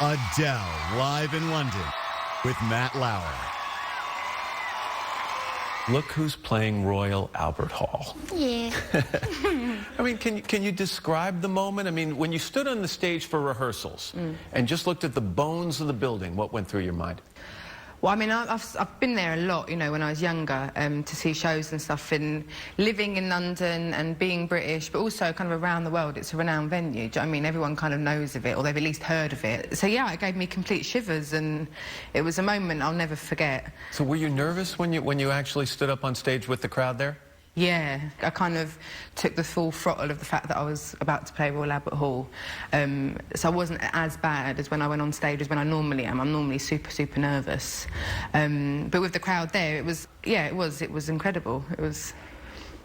Adele, live in London with Matt Lauer. Look who's playing Royal Albert Hall. Yeah. I mean, can you describe the moment? I mean, when you stood on the stage for rehearsals and just looked at the bones of the building, what went through your mind? Well, I mean, I've been there a lot, you know, when I was younger, to see shows and stuff, and living in London and being British, but also kind of around the world. It's a renowned venue. Do you know what I mean? Everyone kind of knows of it, or they've at least heard of it. So yeah, it gave me complete shivers, and it was a moment I'll never forget. So were you nervous when you actually stood up on stage with the crowd there? Yeah, I kind of took the full throttle of the fact that I was about to play Royal Albert Hall. So I wasn't as bad as when I went on stage as when I normally am. I'm normally super, super nervous. But with the crowd there, it was incredible. It was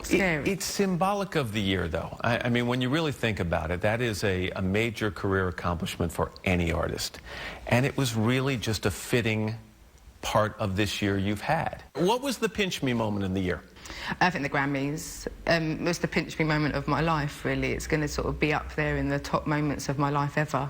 scary. It's symbolic of the year, though. I mean, when you really think about it, that is a major career accomplishment for any artist. And it was really just a fitting part of this year you've had. What was the pinch me moment in the year? I think the Grammys was the pinch me moment of my life, really. It's going to sort of be up there in the top moments of my life ever.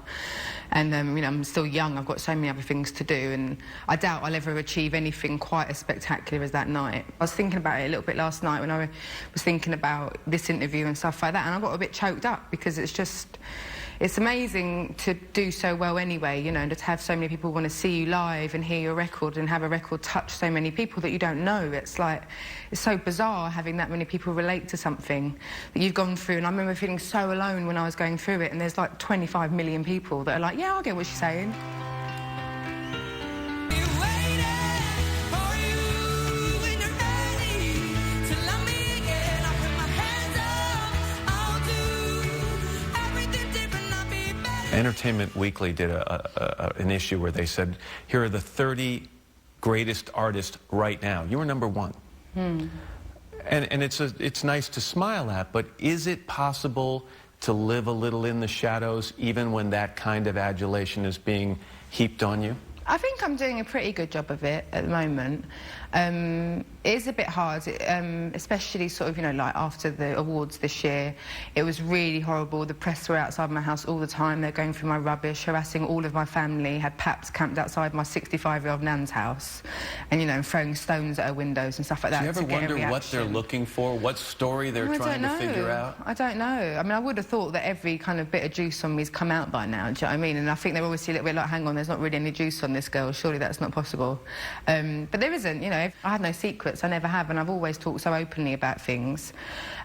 And, you know, I'm still young, I've got so many other things to do, and I doubt I'll ever achieve anything quite as spectacular as that night. I was thinking about it a little bit last night when I was thinking about this interview and stuff like that, and I got a bit choked up because it's amazing to do so well anyway, you know, and to have so many people want to see you live and hear your record and have a record touch so many people that you don't know. It's like, it's so bizarre having that many people relate to something that you've gone through. And I remember feeling so alone when I was going through it, and there's like 25 million people that are like, yeah, I get what she's saying. Entertainment Weekly did an issue where they said, here are the 30 greatest artists right now. You were number one. And it's nice to smile at, but is it possible to live a little in the shadows even when that kind of adulation is being heaped on you? I think I'm doing a pretty good job of it at the moment. It is a bit hard, especially sort of, you know, like after the awards this year. It was really horrible. The press were outside my house all the time. They're going through my rubbish, harassing all of my family, had paps camped outside my 65-year-old nan's house, and, you know, throwing stones at her windows and stuff like that. Do you ever wonder what they're looking for, what story they're trying to figure out? I don't know. I mean, I would have thought that every kind of bit of juice on me's come out by now, do you know what I mean? And I think they're obviously a little bit like, hang on, there's not really any juice on this girl, surely that's not possible. But there isn't, you know. I had no secrets, I never have, and I've always talked so openly about things.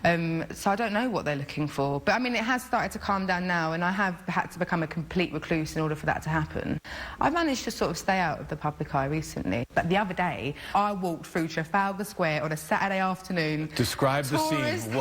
So I don't know what they're looking for. But I mean, it has started to calm down now, and I have had to become a complete recluse in order for that to happen. I've managed to sort of stay out of the public eye recently. But the other day, I walked through Trafalgar Square on a Saturday afternoon. Describe the scene.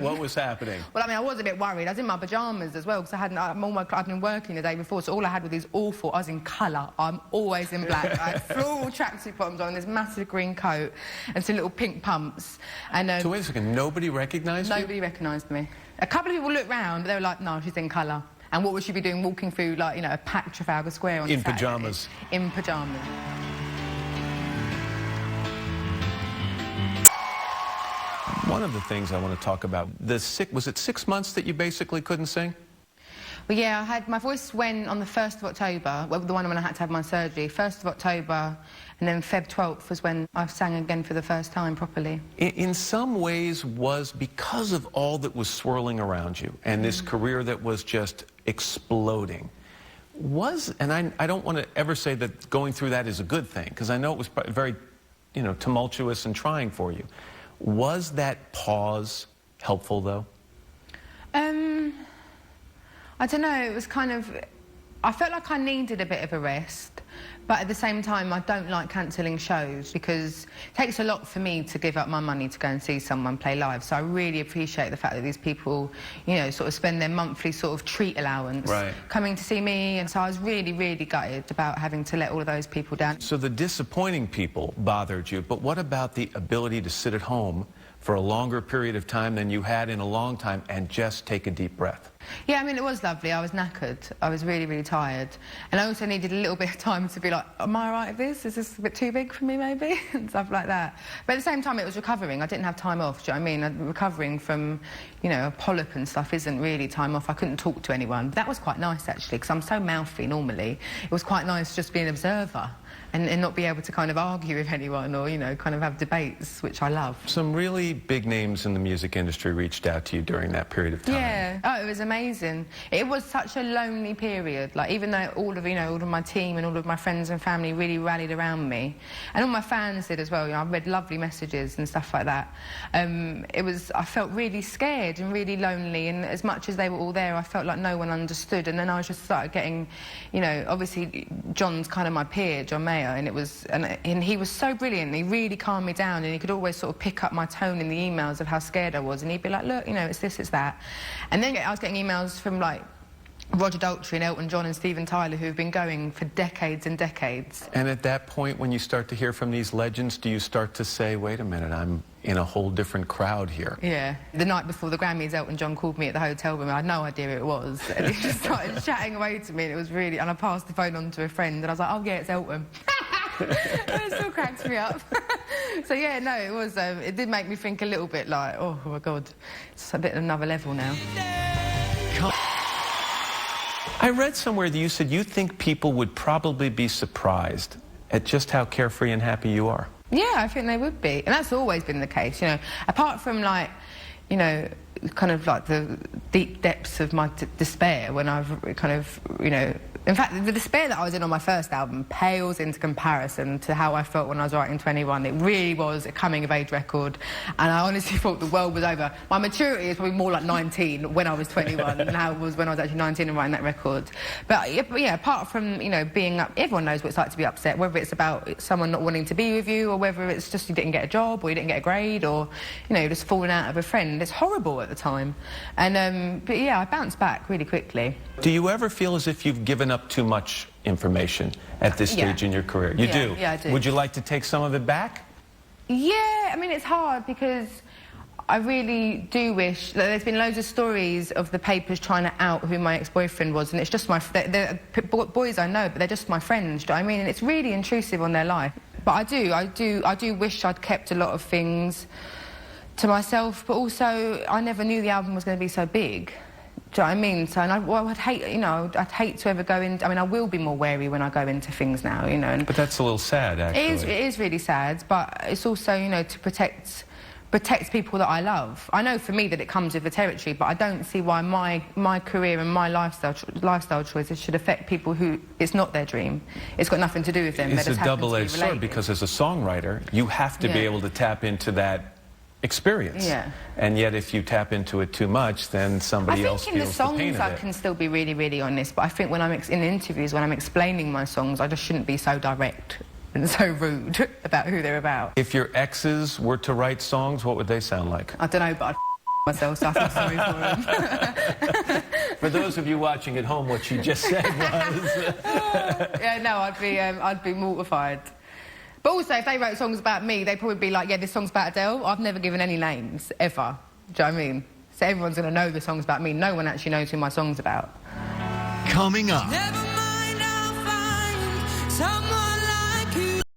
What was happening? Well, I mean, I was a bit worried. I was in my pyjamas as well, because I'd been working the day before, so all I had were these awful, I was in colour. I'm always in black. I had floral tracksuit bottoms on, this massive green coat, and some little pink pumps. And so wait a second, nobody recognized you? Nobody recognised me. A couple of people looked round, but they were like, no, she's in colour. And what would she be doing walking through, like, you know, a packed Trafalgar Square on in Saturday? pyjamas? In pyjamas. One of the things I want to talk about, was it 6 months that you basically couldn't sing? Well, yeah, my voice went on the 1st of October, well, the one when I had to have my surgery, 1st of October, and then Feb 12th was when I sang again for the first time properly. In some ways was because of all that was swirling around you and this career that was just exploding. And I don't want to ever say that going through that is a good thing, because I know it was very, you know, tumultuous and trying for you. Was that pause helpful, though? I don't know, it was kind of... I felt like I needed a bit of a rest, but at the same time, I don't like cancelling shows because it takes a lot for me to give up my money to go and see someone play live. So I really appreciate the fact that these people, you know, sort of spend their monthly sort of treat allowance coming to see me. And so I was really, really gutted about having to let all of those people down. So the disappointing people bothered you, but what about the ability to sit at home for a longer period of time than you had in a long time and just take a deep breath? Yeah, I mean, it was lovely. I was knackered. I was really, really tired. And I also needed a little bit of time to be like, am I all right with this? Is this a bit too big for me, maybe? And stuff like that. But at the same time, it was recovering. I didn't have time off, do you know what I mean? Recovering from, you know, a polyp and stuff isn't really time off. I couldn't talk to anyone. That was quite nice, actually, because I'm so mouthy normally. It was quite nice just being an observer and not be able to kind of argue with anyone or, you know, kind of have debates, which I love. Some really big names in the music industry reached out to you during that period of time. Yeah. Oh, it was amazing. It was such a lonely period. Like, even though all of, you know, all of my team and all of my friends and family really rallied around me, and all my fans did as well. You know, I read lovely messages and stuff like that. I felt really scared and really lonely, and as much as they were all there, I felt like no one understood. And then I just started getting, you know, obviously John's kind of my peer, John Mayer, and he was so brilliant. He really calmed me down, and he could always sort of pick up my tone in the emails of how scared I was, and he'd be like, look, you know, it's this, it's that. And then I was getting emails from like Roger Daltrey and Elton John and Steven Tyler, who've been going for decades and decades. And at that point, when you start to hear from these legends, do you start to say, wait a minute, I'm in a whole different crowd here? Yeah. The night before the Grammys, Elton John called me at the hotel room. I had no idea who it was. And he just started chatting away to me, and it was really... And I passed the phone on to a friend, and I was like, oh, yeah, it's Elton. It still cracks me up. So, yeah, no, it was... it did make me think a little bit like, oh, my God, it's a bit another level now. I read somewhere that you said you think people would probably be surprised at just how carefree and happy you are. Yeah, I think they would be. And that's always been the case, you know. Apart from, like, you know, kind of like the deep depths of my despair when I've kind of, you know... In fact, the despair that I was in on my first album pales into comparison to how I felt when I was writing 21. It really was a coming-of-age record, and I honestly thought the world was over. My maturity is probably more like 19 when I was 21 than how it was when I was actually 19 and writing that record. But yeah, apart from, you know, being up... Everyone knows what it's like to be upset, whether it's about someone not wanting to be with you, or whether it's just you didn't get a job, or you didn't get a grade, or, you know, just falling out of a friend. It's horrible at the time. And, but yeah, I bounced back really quickly. Do you ever feel as if you've given up too much information at this stage in your career? You do? Yeah, I do. Would you like to take some of it back? Yeah, I mean, it's hard because I really do wish... There's been loads of stories of the papers trying to out who my ex-boyfriend was, and it's just they're boys I know, but they're just my friends, do you know what I mean? And it's really intrusive on their life. But I do wish I'd kept a lot of things to myself, but also I never knew the album was going to be so big. Do you know what I mean? So, and I'd hate, you know, I'd hate to ever go in... I mean, I will be more wary when I go into things now, you know. And but that's a little sad, actually. It is really sad, but it's also, you know, to protect people that I love. I know for me that it comes with the territory, but I don't see why my career and my lifestyle choices should affect people who it's not their dream. It's got nothing to do with them. It's a double-edged sword, because as a songwriter, you have to be able to tap into that experience. Yeah. And yet if you tap into it too much, then somebody else feels the pain of it. I think in the songs I can still be really, really honest, but I think when I'm in interviews, when I'm explaining my songs, I just shouldn't be so direct and so rude about who they're about. If your exes were to write songs, what would they sound like? I don't know, but I'd myself, so I feel sorry for them. For those of you watching at home, what she just said was... Yeah, no, I'd be mortified. But also, if they wrote songs about me, they'd probably be like, yeah, this song's about Adele. I've never given any names, ever. Do you know what I mean? So everyone's going to know the song's about me. No one actually knows who my song's about. Coming up. Never mind, I'll find someone